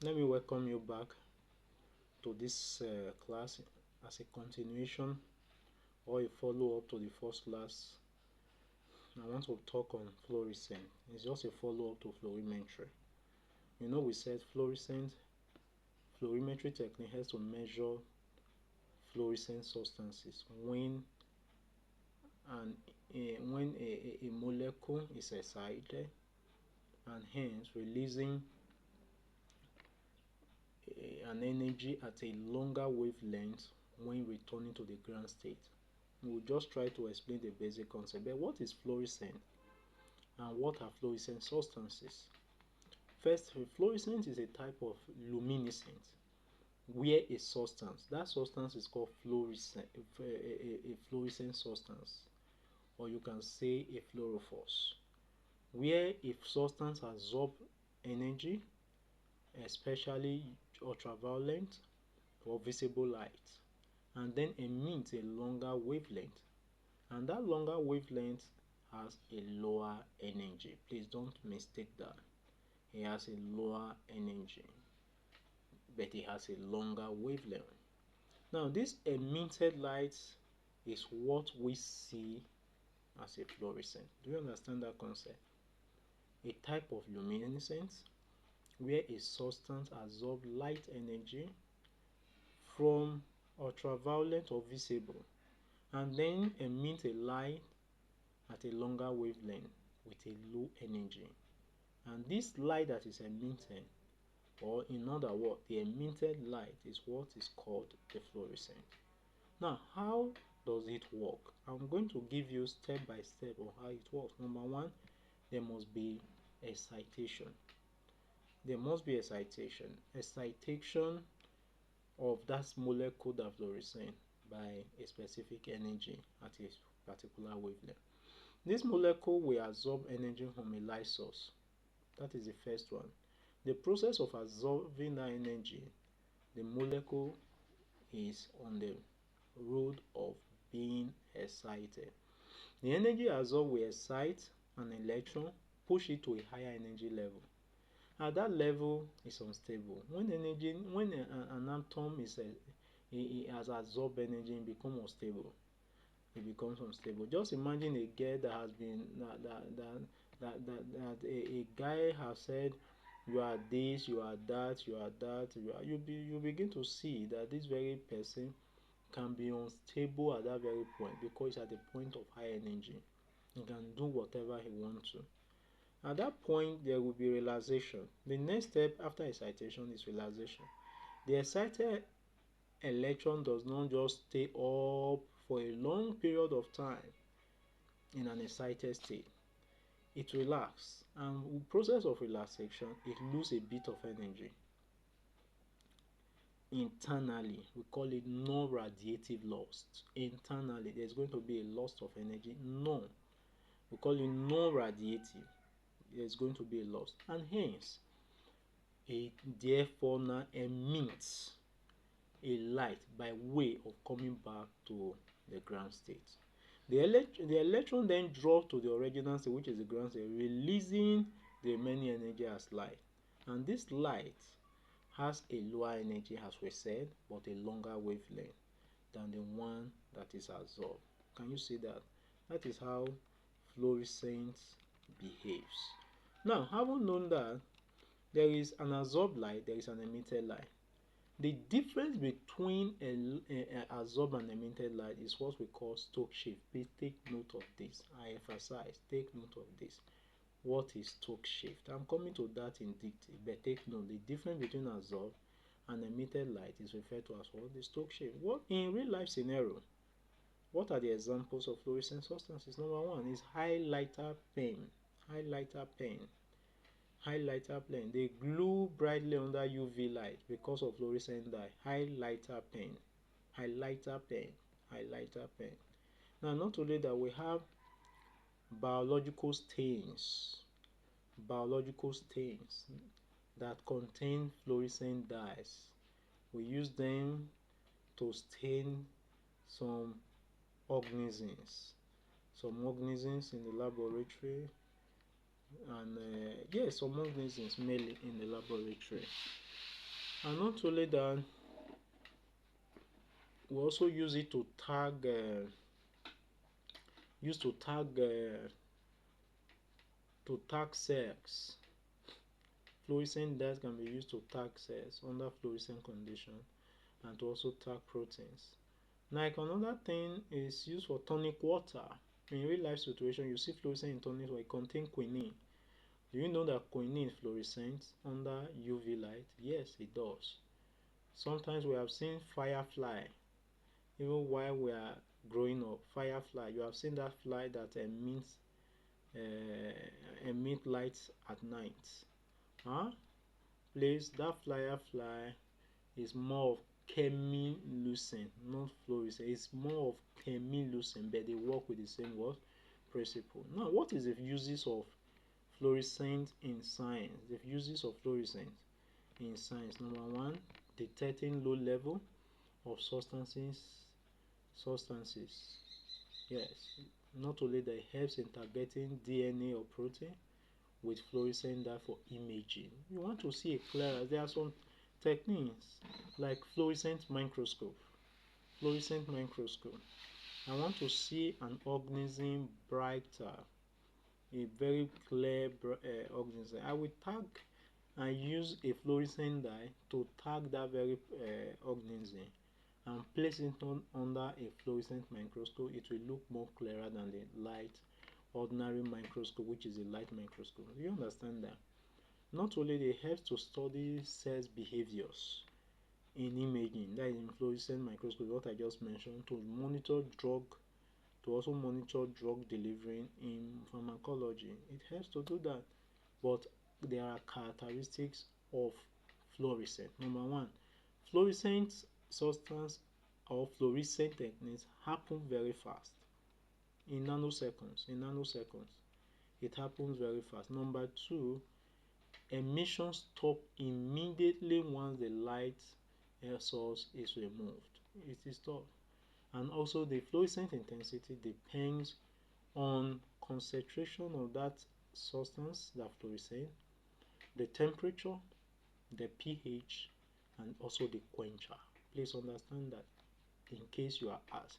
Let me welcome you back to this class as a continuation or a follow-up to the first class. I want to talk on fluorescence. It's just a follow-up to fluorimetry. We said fluorimetry technique has to measure fluorescent substances when a molecule is excited and hence releasing an energy at a longer wavelength when returning to the ground state. We'll just try to explain the basic concept. But what is fluorescence and what are fluorescent substances? First, fluorescence is a type of luminescence where a substance, that substance is called a fluorescent substance, or you can say a fluorophore, where a substance absorbs energy, especially ultraviolet or visible light, and then emits a longer wavelength, and that longer wavelength has a lower energy. Please don't mistake that. It has a lower energy, but it has a longer wavelength. Now, this emitted light is what we see as a fluorescent. Do you understand that concept? A type of luminescence where a substance absorbs light energy from ultraviolet or visible and then emits a light at a longer wavelength with a low energy. And this light that is emitted, or in other words, the emitted light, is what is called the fluorescent. Now, how does it work? I'm going to give you step by step on how it works. Number one, there must be excitation. There must be excitation of that molecule that fluorescent by a specific energy at a particular wavelength. This molecule will absorb energy from a light source. That is the first one. The process of absorbing that energy, the molecule is on the road of being excited. The energy absorbed will excite an electron, push it to a higher energy level. At that level is unstable. When an atom it has absorbed energy, it becomes unstable. Just imagine a girl that has been that a guy has said, you are this, you are that, you are that, you begin to see that this very person can be unstable at that very point because it's at the point of high energy. He can do whatever he wants to. At that point, there will be relaxation. The next step after excitation is relaxation. The excited electron does not just stay up for a long period of time in an excited state. It relaxes, and in the process of relaxation, it loses a bit of energy. Internally, we call it non-radiative loss. Internally, there's going to be a loss of energy. We call it non-radiative. There's going to be a loss, and hence it therefore now emits a light by way of coming back to the ground state. The electron then drops to the original state, which is the ground state, releasing the remaining energy as light. And this light has a lower energy, as we said, but a longer wavelength than the one that is absorbed. Can you see that? That is how fluorescence behaves. Now, having known that there is an absorbed light, there is an emitted light. The difference between an absorbed and emitted light is what we call Stokes shift. Please take note of this. I emphasize, take note of this. What is Stokes shift? I'm coming to that in detail, but take note. The difference between absorbed and emitted light is referred to as what? The Stokes shift. What in real life scenario? What are the examples of fluorescent substances? Number one is highlighter pen. They glow brightly under UV light because of fluorescent dye. Highlighter pen. Now, not only that, we have biological stains that contain fluorescent dyes. We use them to stain some organisms in the laboratory, and some organisms mainly in the laboratory. And not only that, we also use it to tag used to tag cells. Fluorescent dyes can be used to tag cells under fluorescent condition and to also tag proteins. Like another thing is used for tonic water. In real life situation, you see fluorescent in tonic water, it contains quinine. Do you know that quinine fluorescents under UV light? Yes, it does. Sometimes we have seen firefly, even while we are growing up. Firefly, you have seen that fly that emit lights at night. Huh? Please, that firefly is more of chemiluminescent, not fluorescent. It's more of chemiluminescent, but they work with the same what principle. Now, what is the uses of fluorescent in science? The uses of fluorescent in science. Number one, detecting low level of substances. Yes, not only that, it helps in targeting DNA or protein with fluorescent dye for imaging. You want to see it clearer. There are some techniques like fluorescent microscope. Fluorescent microscope. I want to see an organism brighter, a very clear organism. I will tag and use a fluorescent dye to tag that very organism and place it under a fluorescent microscope. It will look more clearer than the light ordinary microscope, which is a light microscope. Do you understand that? Not only they help to study cells behaviors in imaging, that is in fluorescent microscope, what I just mentioned, to monitor drug, to also monitor drug delivery in pharmacology. It helps to do that. But there are characteristics of fluorescent. Number one, fluorescent substance or fluorescent techniques happen very fast, in nanoseconds. It happens very fast. Number two, emission stop immediately once the light source is removed. It is stopped. And also the fluorescent intensity depends on concentration of that substance, that fluorescent, the temperature, the pH, and also the quencher. Please understand that in case you are asked.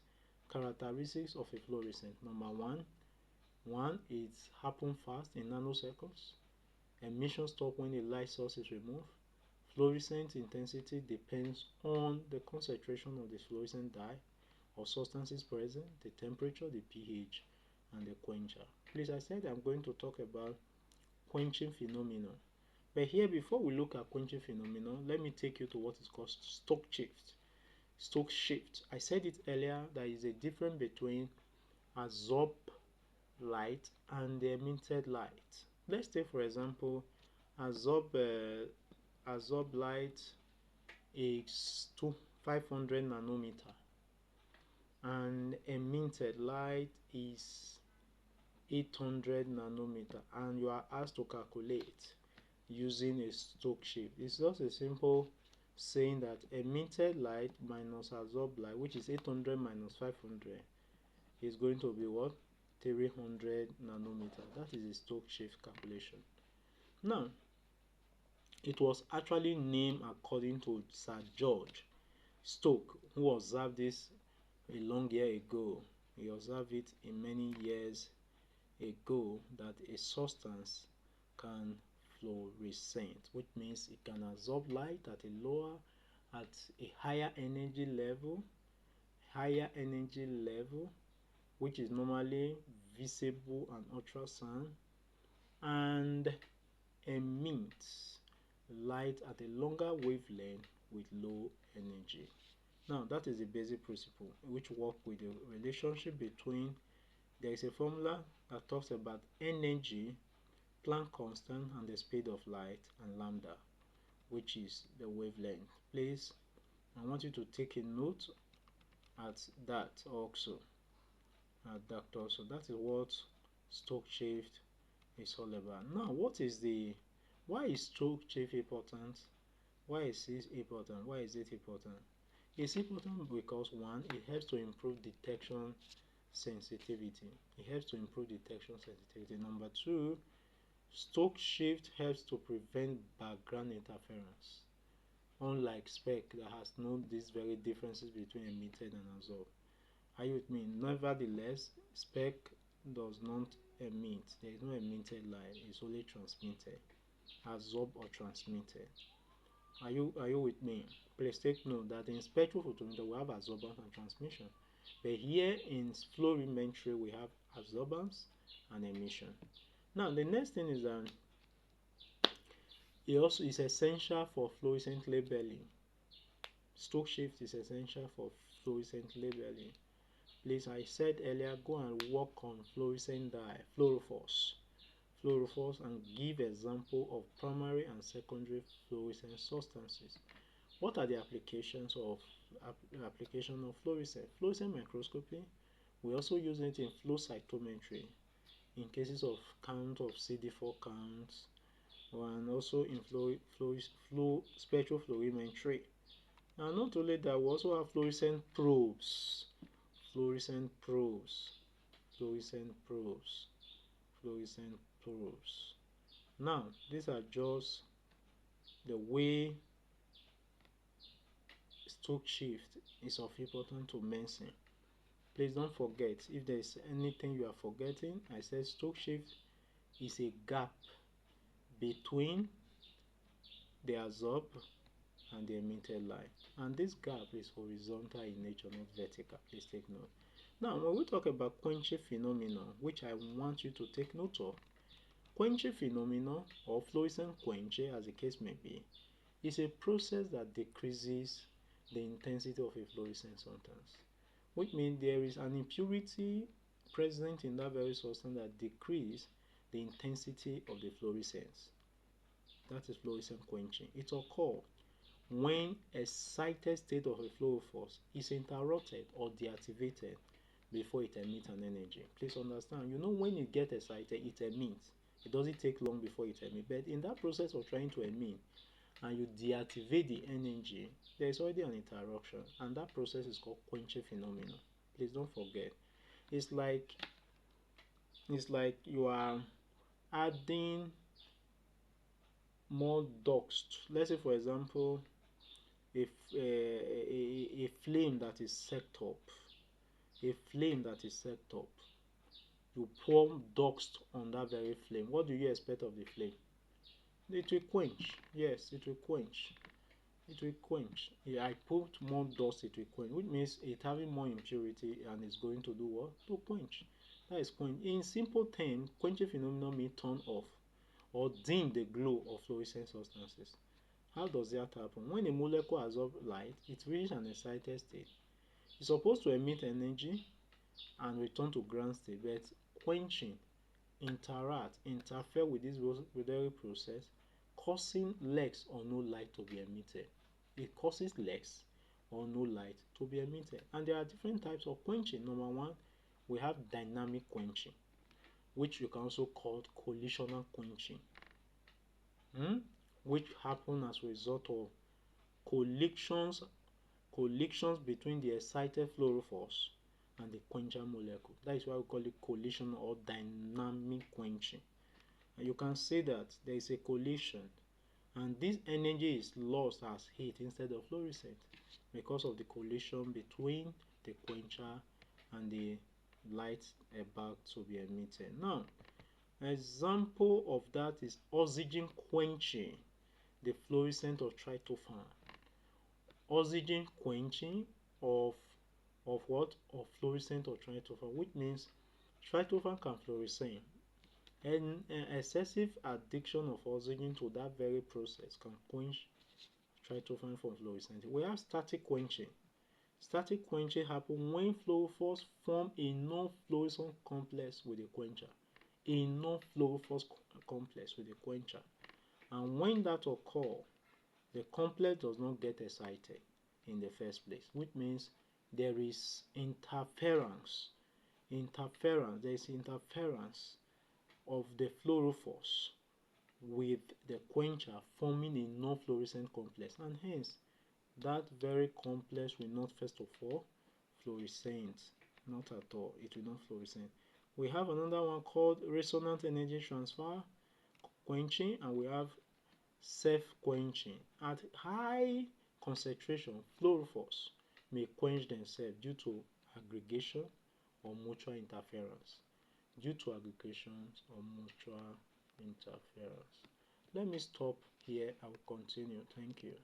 Characteristics of a fluorescent. Number one, it happens fast in nanoseconds. Emission stop when the light source is removed. Fluorescent intensity depends on the concentration of the fluorescent dye or substances present, the temperature, the pH, and the quencher. Please, I said I'm going to talk about quenching phenomenon. But here, before we look at quenching phenomenon, let me take you to what is called Stokes shift. Stokes shift. I said it earlier, there is a difference between absorbed light and the emitted light. Let's take for example absorbed light is 500 nanometer and emitted light is 800 nanometer, and you are asked to calculate using a Stokes shift. It's just a simple saying that emitted light minus absorbed light, which is 800 minus 500, is going to be what? 300 nanometer. That is a Stokes shift calculation. Now, it was actually named according to Sir George Stokes, who observed this a long year ago. He observed it in many years ago that a substance can fluorescent, which means it can absorb light at a higher energy level, which is normally visible and ultrasound, and emits light at a longer wavelength with low energy. Now, that is the basic principle which work with the relationship between, there is a formula that talks about energy, Planck constant, and the speed of light, and lambda, which is the wavelength. Please, I want you to take a note at that also. So that is what Stokes shift is all about. Now, why is Stokes shift important? Why is it important? It's important because one, it helps to improve detection sensitivity. Number two, Stokes shift helps to prevent background interference. unlike SPEC that has known these very differences between emitted and absorbed. Are you with me? Nevertheless, SPEC does not emit. There is no emitted light. It's only transmitted, absorbed or transmitted. Are you with me? Please take note that in spectrophotometer we have absorbance and transmission, but here in fluorimetry we have absorbance and emission. Now the next thing is that it also is essential for fluorescent labeling. Stokes shift is essential for fluorescent labeling. Please, I said earlier, go and work on fluorescent dye, fluorophores, and give example of primary and secondary fluorescent substances. What are the applications of fluorescent? Fluorescent microscopy. We also use it in flow cytometry in cases of count of CD4 counts, and also in flow spectrophlorimetry. And not only that, we also have fluorescent probes. Fluorescent probes. Now, these are just the way Stokes shift is of importance to mention. Please don't forget, if there is anything you are forgetting, I said Stokes shift is a gap between the absorbed and the emitted light, and this gap is horizontal in nature, not vertical. Please take note. Now, when we talk about quenching phenomenon, which I want you to take note of, quenching phenomenon or fluorescent quenching, as the case may be, is a process that decreases the intensity of a fluorescent substance, which means there is an impurity present in that very substance that decreases the intensity of the fluorescence. That is fluorescent quenching. It occurs when a excited state of a fluorophore is interrupted or deactivated before it emits an energy. Please understand, you know, when you get excited, it emits. It doesn't take long before it emits. But in that process of trying to emit and you deactivate the energy, there is already an interruption, and that process is called quenching phenomenon. Please don't forget. It's like you are adding more dust. Let's say, for example, a flame that is set up. You pour dust on that very flame. What do you expect of the flame? It will quench. Yes, it will quench. Yeah, I put more dust, it will quench, which means it's having more impurity and it's going to do what? To quench. That is quench. In simple terms, quenching phenomenon means turn off or dim the glow of fluorescent substances. How does that happen? When a molecule absorbs light, it reaches an excited state. It's supposed to emit energy and return to ground state, but quenching interfere with this very process, causing less or no light to be emitted. It causes less or no light to be emitted. And there are different types of quenching. Number one, we have dynamic quenching, which you can also call collisional quenching, which happen as a result of collisions between the excited fluorophores and the quencher molecule. That is why we call it collision or dynamic quenching. And you can see that there is a collision, and this energy is lost as heat instead of fluorescent because of the collision between the quencher and the light about to be emitted. Now, an example of that is oxygen quenching the fluorescence of tryptophan. Oxygen quenching of what? Of fluorescence of tryptophan, which means tryptophan can fluorescence. And excessive addiction of oxygen to that very process can quench tryptophan from fluorescence. We have static quenching. Static quenching happens when fluorophores form a non-fluorescent complex with a quencher. And when that occurs, the complex does not get excited in the first place, which means there is interference. There is interference of the fluorophores with the quencher, forming a non-fluorescent complex, and hence that very complex will not first of all fluorescent. Not at all. It will not fluorescent. We have another one called resonant energy transfer quenching, and we have self-quenching. At high concentration, fluorophores may quench themselves due to aggregation or mutual interference. Due to aggregations or mutual interference. Let me stop here. I will continue. Thank you.